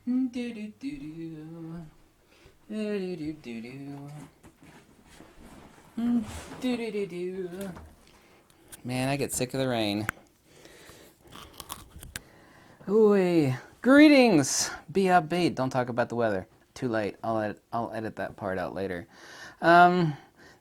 Man, I get sick of the rain. Ooh, greetings. Be upbeat. Don't talk about the weather. Too late. I'll edit that part out later. Um,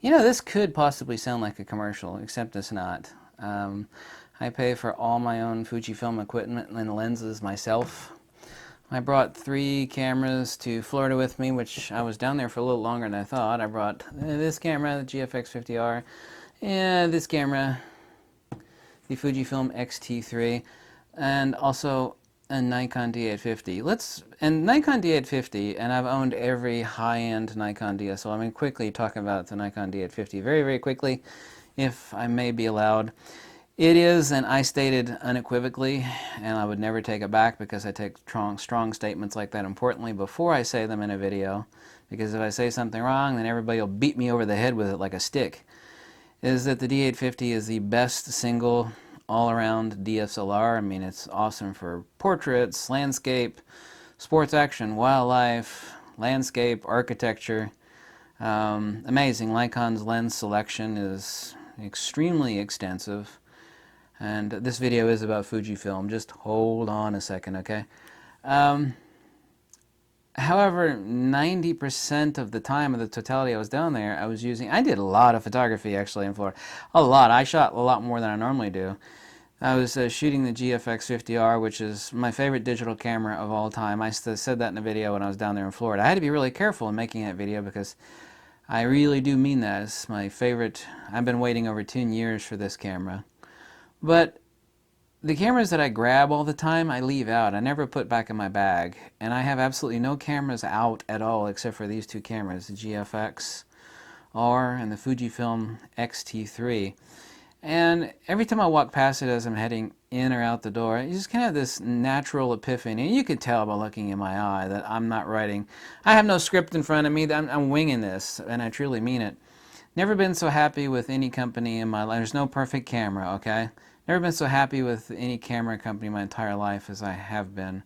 this could possibly sound like a commercial, except it's not. I pay for all my own Fujifilm equipment and lenses myself. I brought 3 cameras to Florida with me, which I was down there for a little longer than I thought. I brought this camera, the GFX50R, and this camera, the Fujifilm X-T3, and also a Nikon D850. And Nikon D850, and I've owned every high-end Nikon DSLR. I'm going to quickly talk about the Nikon D850 very, very quickly, if I may be allowed. It is, and I stated unequivocally, and I would never take it back because I take strong statements like that importantly before I say them in a video, because if I say something wrong, then everybody will beat me over the head with it like a stick, is that the D850 is the best single all-around DSLR. I mean, it's awesome for portraits, landscape, sports action, wildlife, landscape, architecture. Amazing. Nikon's lens selection is extremely extensive. And this video is about Fujifilm. Just hold on a second, okay? However, 90% of the time of the totality I was down there, I did a lot of photography actually in Florida. A lot. I shot a lot more than I normally do. I was shooting the GFX50R, which is my favorite digital camera of all time. I said that in a video when I was down there in Florida. I had to be really careful in making that video because I really do mean that. It's my favorite. I've been waiting over 10 years for this camera. But the cameras that I grab all the time, I leave out. I never put back in my bag. And I have absolutely no cameras out at all except for these 2 cameras, the GFX-R and the Fujifilm X-T3. And every time I walk past it as I'm heading in or out the door, you just kind of have this natural epiphany. You can tell by looking in my eye that I'm not writing. I have no script in front of me. I'm winging this, and I truly mean it. Never been so happy with any company in my life. There's no perfect camera, okay? Never been so happy with any camera company my entire life as I have been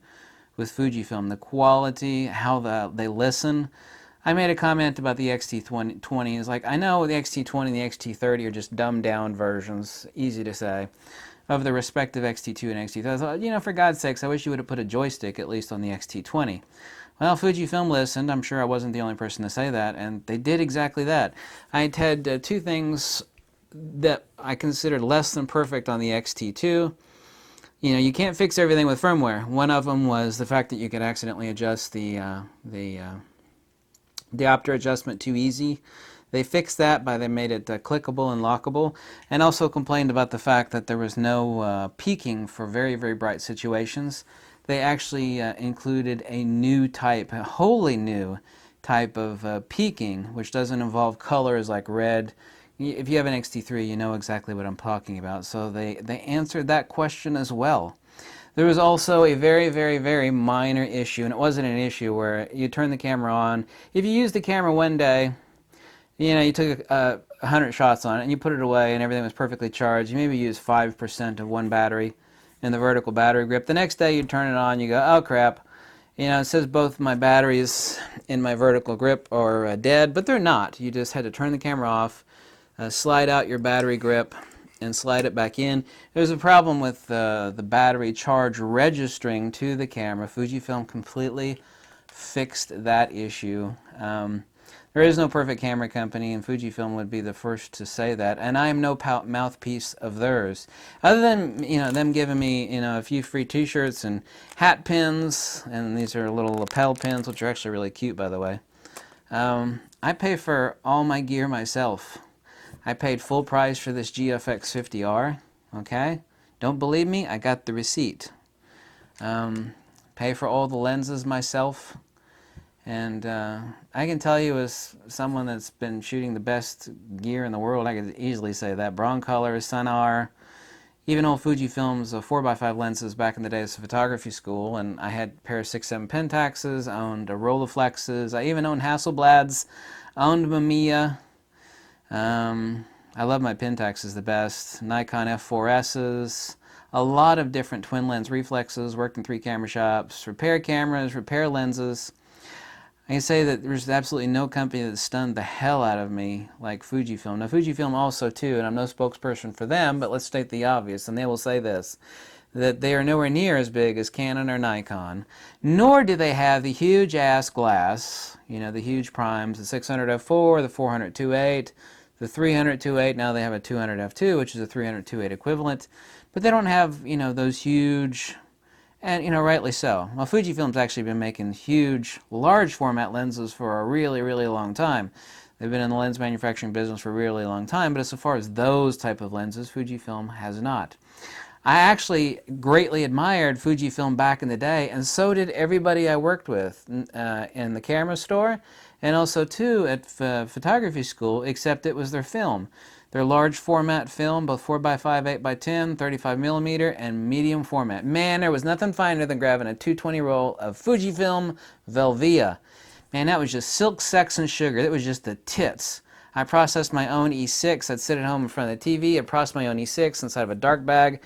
with Fujifilm. The quality, how they listen. I made a comment about the X-T20. It's like, I know the X-T20 and the X-T30 are just dumbed down versions, easy to say, of the respective X-T2 and X-T30. I thought, for God's sakes, I wish you would have put a joystick at least on the X-T20. Well, Fujifilm listened. I'm sure I wasn't the only person to say that, and they did exactly that. I had 2 things that I considered less than perfect on the X-T2. You can't fix everything with firmware. One of them was the fact that you could accidentally adjust the diopter adjustment too easy. They fixed that they made it clickable and lockable, and also complained about the fact that there was no peaking for very, very bright situations. They actually included a wholly new type of peaking, which doesn't involve colors like red. If you have an X-T3, you know exactly what I'm talking about. So they answered that question as well. There was also a very, very, very minor issue, and it wasn't an issue where you turn the camera on. If you use the camera one day, you took 100 shots on it, and you put it away, and everything was perfectly charged. You maybe use 5% of one battery in the vertical battery grip. The next day, you turn it on, you go, oh crap. It says both my batteries in my vertical grip are dead, but they're not. You just had to turn the camera off, slide out your battery grip, and slide it back in. There's a problem with the battery charge registering to the camera. Fujifilm completely fixed that issue. There is no perfect camera company, and Fujifilm would be the first to say that. And I am no mouthpiece of theirs, other than them giving me a few free T-shirts and hat pins, and these are little lapel pins, which are actually really cute, by the way. I pay for all my gear myself. I paid full price for this GFX50R. Okay, don't believe me? I got the receipt. Pay for all the lenses myself. And I can tell you, as someone that's been shooting the best gear in the world, I could easily say that. Broncolor, Sonar, even old Fujifilms 4x5 lenses back in the days of photography school, and I had a pair of 6.7 Pentaxes, owned a Rolleiflexes, I even owned Hasselblads, owned Mamiya. I love my Pentaxes the best. Nikon F4Ss, a lot of different twin lens reflexes, worked in 3 camera shops, repair cameras, repair lenses. I can say that there's absolutely no company that stunned the hell out of me like Fujifilm. Now Fujifilm also too, and I'm no spokesperson for them, but let's state the obvious, and they will say this, that they are nowhere near as big as Canon or Nikon, nor do they have the huge ass glass, you know, the huge primes, the 600 f4, the 400 2.8, the 300 2.8, now they have a 200 f2, which is a 300 2.8 equivalent, but they don't have, you know, those huge, and, you know, rightly so. Well, Fujifilm's actually been making huge, large format lenses for a really, really long time. They've been in the lens manufacturing business for a really long time, but as far as those type of lenses, Fujifilm has not. I actually greatly admired Fujifilm back in the day, and so did everybody I worked with in the camera store, and also too at photography school, except it was their film. Their large format film, both 4x5, 8x10, 35 millimeter, and medium format. Man, there was nothing finer than grabbing a 220 roll of Fujifilm Velvia. Man, that was just silk, sex, and sugar. It was just the tits. I processed my own E6. I'd sit at home in front of the TV. I'd process my own E6 inside of a dark bag,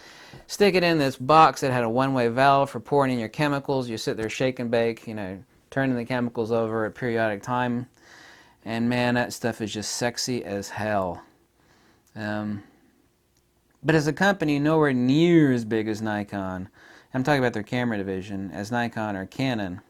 stick it in this box that had a one-way valve for pouring in your chemicals. You sit there, shake and bake, you know, turning the chemicals over at periodic time. And man, that stuff is just sexy as hell. But as a company, nowhere near as big as Nikon. I'm talking about their camera division, as Nikon or Canon.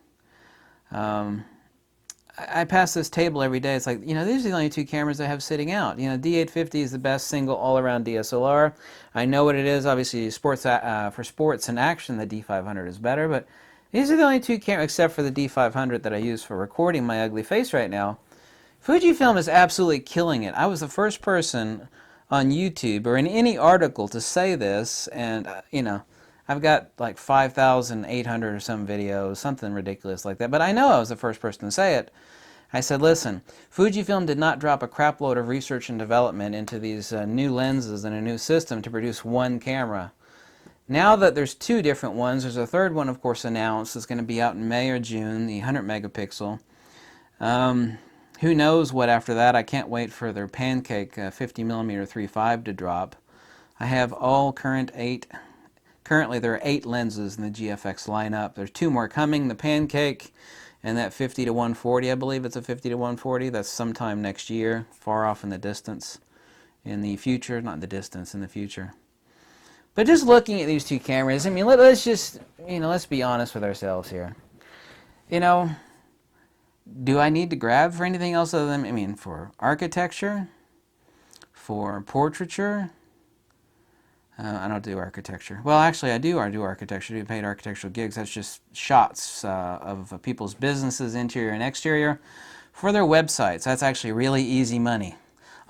I pass this table every day. It's like, you know, these are the only 2 cameras I have sitting out. You know, D850 is the best single all-around DSLR. I know what it is. Obviously, sports for sports and action, the D500 is better. But these are the only 2 cameras, except for the D500 that I use for recording my ugly face right now. Fujifilm is absolutely killing it. I was the first person on YouTube or in any article to say this, and you know, I've got like 5,800 or some videos, something ridiculous like that, but I know I was the first person to say it. I said, listen, Fujifilm did not drop a crap load of research and development into these new lenses and a new system to produce one camera. Now that there's 2 different ones, there's a third one, of course, announced. It's going to be out in May or June, the 100 megapixel. Who knows what after that? I can't wait for their Pancake 50mm 3.5 to drop. I have all currently there are 8 lenses in the GFX lineup. There's 2 more coming, the Pancake and that 50 to 140. I believe it's a 50 to 140. That's sometime next year, far off in the distance. In the future, not the distance, in the future. But just looking at these 2 cameras, I mean, let's just, you know, let's be honest with ourselves here. You know, do I need to grab for anything else other than, I mean, for architecture, for portraiture? I don't do architecture. Well, actually, I do architecture. I do paid architectural gigs. That's just shots of people's businesses, interior and exterior, for their websites. That's actually really easy money.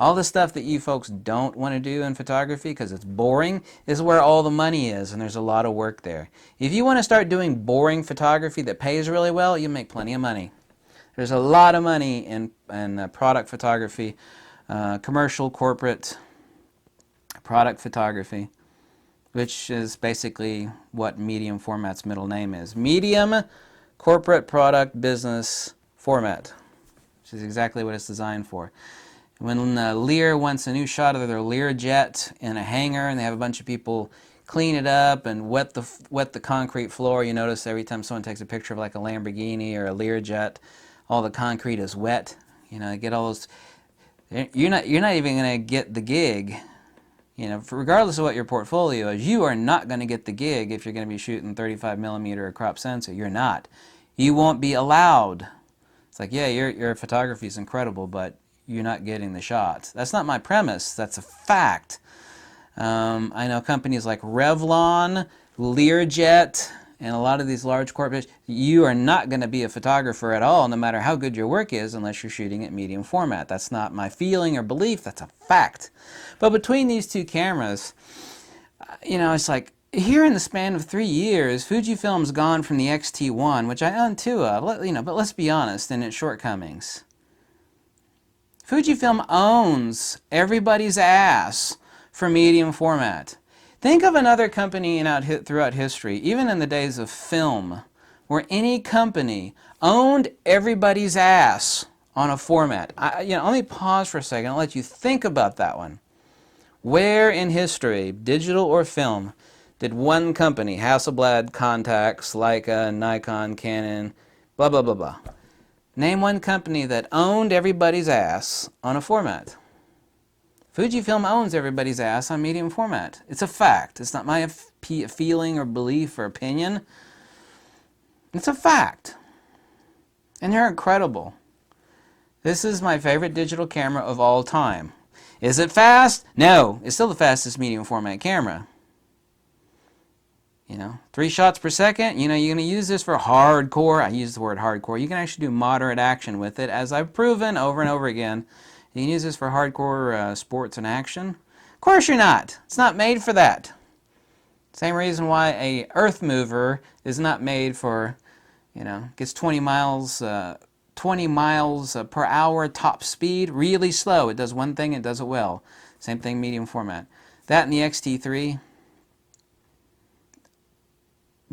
All the stuff that you folks don't want to do in photography because it's boring is where all the money is, and there's a lot of work there. If you want to start doing boring photography that pays really well, you make plenty of money. There's a lot of money in product photography, commercial, corporate product photography, which is basically what medium format's middle name is. Medium corporate product business format, which is exactly what it's designed for. When Lear wants a new shot of their Lear jet in a hangar and they have a bunch of people clean it up and wet the concrete floor, you notice every time someone takes a picture of like a Lamborghini or a Lear jet, all the concrete is wet. You know, get all those. You're not even going to get the gig. You know, regardless of what your portfolio is, you are not going to get the gig if you're going to be shooting 35mm or crop sensor. You're not. You won't be allowed. It's like, yeah, your photography is incredible, but you're not getting the shots. That's not my premise. That's a fact. I know companies like Revlon, Learjet, and a lot of these large corporations, you are not going to be a photographer at all, no matter how good your work is, unless you're shooting at medium format. That's not my feeling or belief. That's a fact. But between these 2 cameras, you know, it's like, here in the span of 3 years, Fujifilm's gone from the X-T1, which I own 2 of, you know, but let's be honest, in its shortcomings. Fujifilm owns everybody's ass for medium format. Think of another company throughout history, even in the days of film, where any company owned everybody's ass on a format. You know, let me pause for a second. I'll let you think about that one. Where in history, digital or film, did one company, Hasselblad, Contax, Leica, Nikon, Canon, blah, blah, blah, blah. Name one company that owned everybody's ass on a format. Fujifilm owns everybody's ass on medium format. It's a fact. It's not my feeling or belief or opinion. It's a fact. And they're incredible. This is my favorite digital camera of all time. Is it fast? No. It's still the fastest medium format camera. 3 shots per second. You're going to use this for hardcore. I use the word hardcore. You can actually do moderate action with it, as I've proven over and over again. You can use this for hardcore sports and action. Of course you're not. It's not made for that. Same reason why a earth mover is not made for, gets 20 miles per hour top speed, really slow. It does one thing, it does it well. Same thing, medium format. That and the X-T3.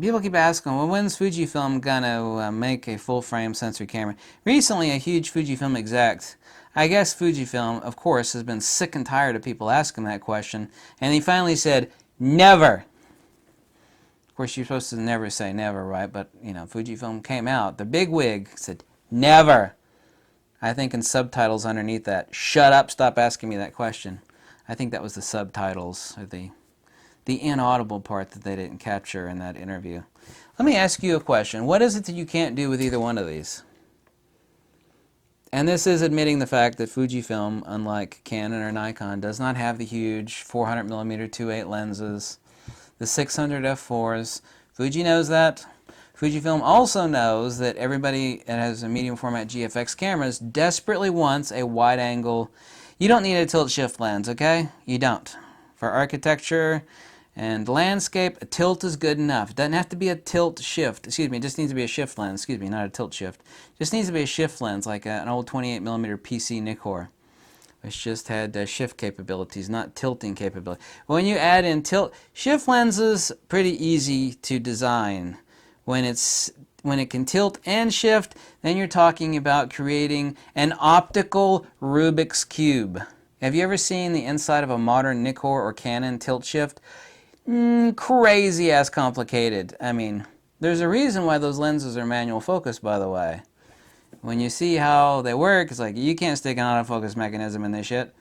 People keep asking, well, when's Fujifilm gonna make a full-frame sensor camera? Recently, a huge Fujifilm exec, I guess Fujifilm, of course, has been sick and tired of people asking that question, and he finally said, never. Of course, you're supposed to never say never, right? But, Fujifilm came out, the big wig said, never. I think in subtitles underneath that, shut up, stop asking me that question. I think that was the subtitles, or the inaudible part that they didn't capture in that interview. Let me ask you a question. What is it that you can't do with either one of these? And this is admitting the fact that Fujifilm, unlike Canon or Nikon, does not have the huge 400mm 2.8 lenses, the 600 f4s. Fuji knows that. Fujifilm also knows that everybody that has a medium format GFX cameras desperately wants a wide angle. You don't need a tilt shift lens, okay? You don't. For architecture and landscape, a tilt is good enough. It doesn't have to be a tilt shift. Excuse me, it just needs to be a shift lens. Excuse me, not a tilt shift. It just needs to be a shift lens, like an old 28mm PC Nikkor, which just had shift capabilities, not tilting capability. When you add in tilt, shift lenses, pretty easy to design. When it can tilt and shift, then you're talking about creating an optical Rubik's Cube. Have you ever seen the inside of a modern Nikkor or Canon tilt shift? Crazy ass complicated. I mean, there's a reason why those lenses are manual focus, by the way. When you see how they work, it's like you can't stick an autofocus mechanism in this shit.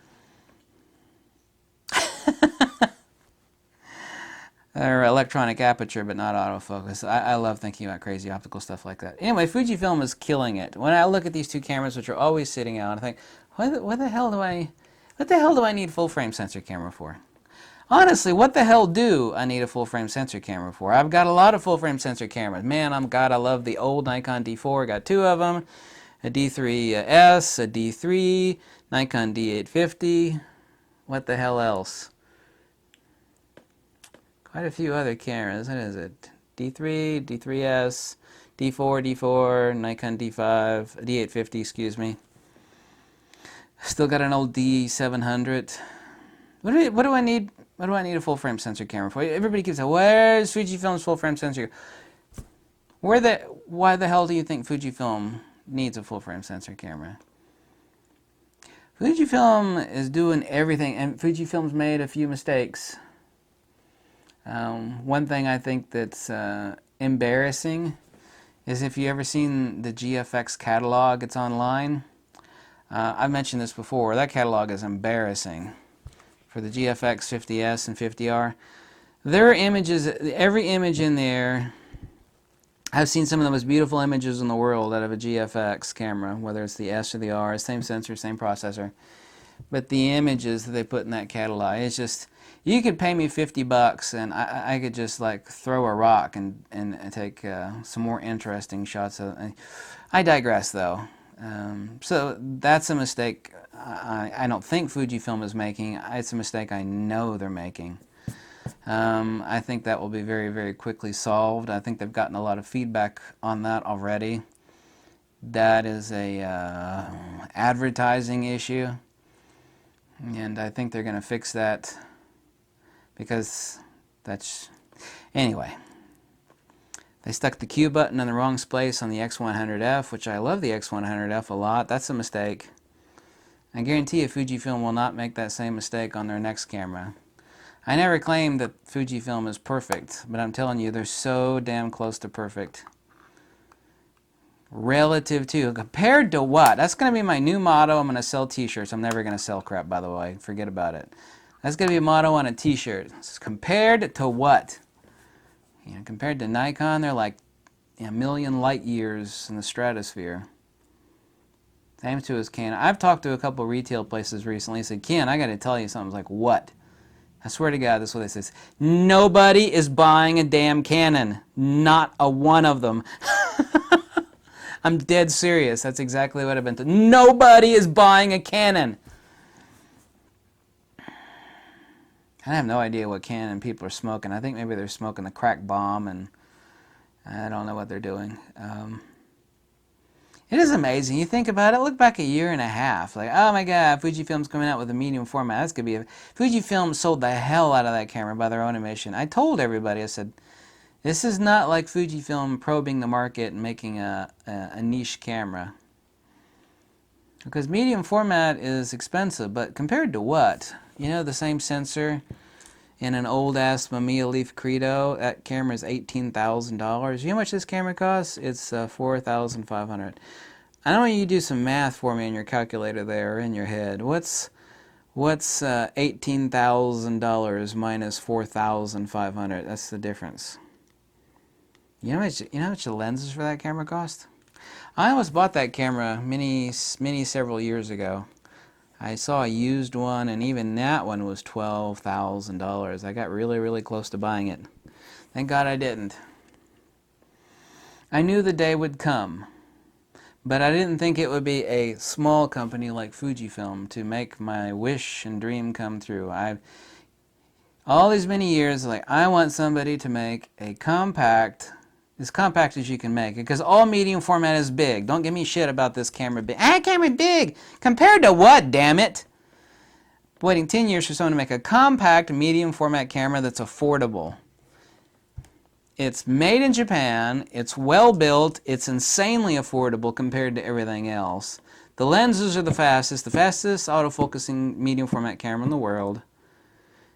Or electronic aperture, but not autofocus. I love thinking about crazy optical stuff like that. Anyway, Fujifilm is killing it. When I look at these two cameras, which are always sitting out, I think, what the hell do I need full frame sensor camera for? Honestly, what the hell do I need a full frame sensor camera for? I've got a lot of full frame sensor cameras. Man, I love the old Nikon D4. Got 2 of them, a D3S, a D3, Nikon D850. What the hell else? Quite a few other cameras. What is it? D3, D3S, D4, D4, Nikon D5, D850, excuse me. Still got an old D700. What do I need? What do I need a full frame sensor camera for? Everybody keeps saying, "Where's Fujifilm's full frame sensor?" Why the hell do you think Fujifilm needs a full frame sensor camera? Fujifilm is doing everything, and Fujifilm's made a few mistakes. One thing I think that's embarrassing is if you ever seen the GFX catalog, it's online. I've mentioned this before. That catalog is embarrassing. For the GFX 50S and 50R, there are images, every image in there, I've seen some of the most beautiful images in the world out of a GFX camera, whether it's the S or the R, same sensor, same processor. But the images that they put in that catalog, it's just, you could pay me $50 and I could just like throw a rock and take some more interesting shots of it. I digress though. So that's a mistake I don't think Fujifilm is making. It's a mistake I know they're making. I think that will be very, very quickly solved. I think they've gotten a lot of feedback on that already. That is a advertising issue, and I think they're going to fix that because that's... Anyway, they stuck the Q button in the wrong place on the X100F, which I love the X100F a lot. That's a mistake. I guarantee you Fujifilm will not make that same mistake on their next camera. I never claimed that Fujifilm is perfect, but I'm telling you, they're so damn close to perfect. Relative to, compared to what? That's going to be my new motto. I'm going to sell t-shirts. I'm never going to sell crap, by the way. Forget about it. That's going to be a motto on a t-shirt. Compared to what? You know, compared to Nikon, they're like a million light years in the stratosphere. Same to as Canon. I've talked to a couple retail places recently. I said, Ken, I got to tell you something. I was like, what? I swear to God, this is what they say. Nobody is buying a damn Canon. Not a one of them. I'm dead serious. That's exactly what I've been told. Nobody is buying a Canon. I have no idea what Canon people are smoking. I think maybe they're smoking the crack bomb, and I don't know what they're doing. It is amazing. You think about it. Look back a year and a half. Like, oh my God, Fujifilm's coming out with a medium format. That's gonna be a... Fujifilm sold the hell out of that camera by their own admission. I told everybody. I said, this is not like Fujifilm probing the market and making a niche camera. Because medium format is expensive, but compared to what? You know, the same sensor in an old-ass Mamiya Leaf Credo, that camera is $18,000. You know how much this camera costs? It's $4,500. I know you do some math for me in your calculator there, in your head. What's $18,000 minus $4,500? That's the difference. You know how much the lenses for that camera cost? I almost bought that camera several years ago. I saw a used one, and even that one was $12,000. I got really, really close to buying it. Thank God I didn't. I knew the day would come, but I didn't think it would be a small company like Fujifilm to make my wish and dream come true. All these many years, like, I want somebody to make a compact, as compact as you can make it, because all medium format is big. Don't give me shit about this camera big. Camera big! Compared to what, damn it? Waiting 10 years for someone to make a compact medium format camera that's affordable. It's made in Japan, it's well built, it's insanely affordable compared to everything else. The lenses are the fastest autofocusing medium format camera in the world.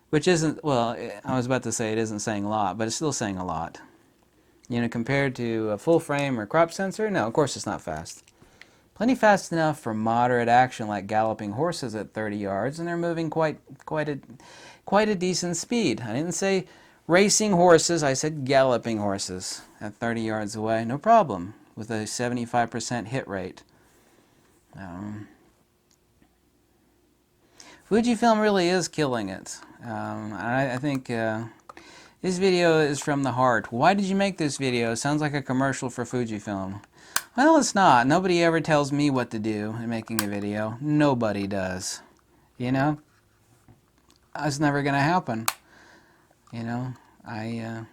Which isn't, well, I was about to say it isn't saying a lot, but it's still saying a lot. You know, compared to a full frame or crop sensor, no, of course it's not fast. Plenty fast enough for moderate action like galloping horses at 30 yards, and they're moving quite a decent speed. I didn't say racing horses, I said galloping horses at 30 yards away, no problem, with a 75% hit rate. Fujifilm really is killing it. I think this video is from the heart. Why did you make this video? Sounds like a commercial for Fujifilm. Well, it's not. Nobody ever tells me what to do in making a video. Nobody does. You know? That's never going to happen. You know? I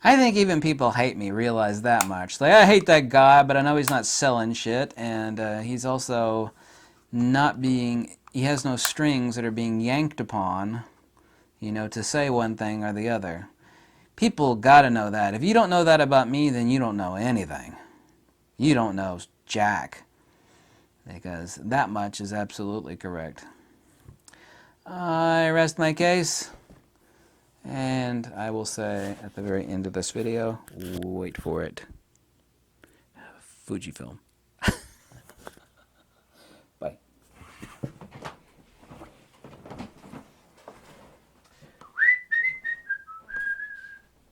think even people hate me realize that much. Like, I hate that guy, but I know he's not selling shit, and he's also not being... He has no strings that are being yanked upon, you know, to say one thing or the other. People gotta know that. If you don't know that about me, then you don't know anything. You don't know jack. Because that much is absolutely correct. I rest my case. And I will say at the very end of this video, wait for it, Fujifilm.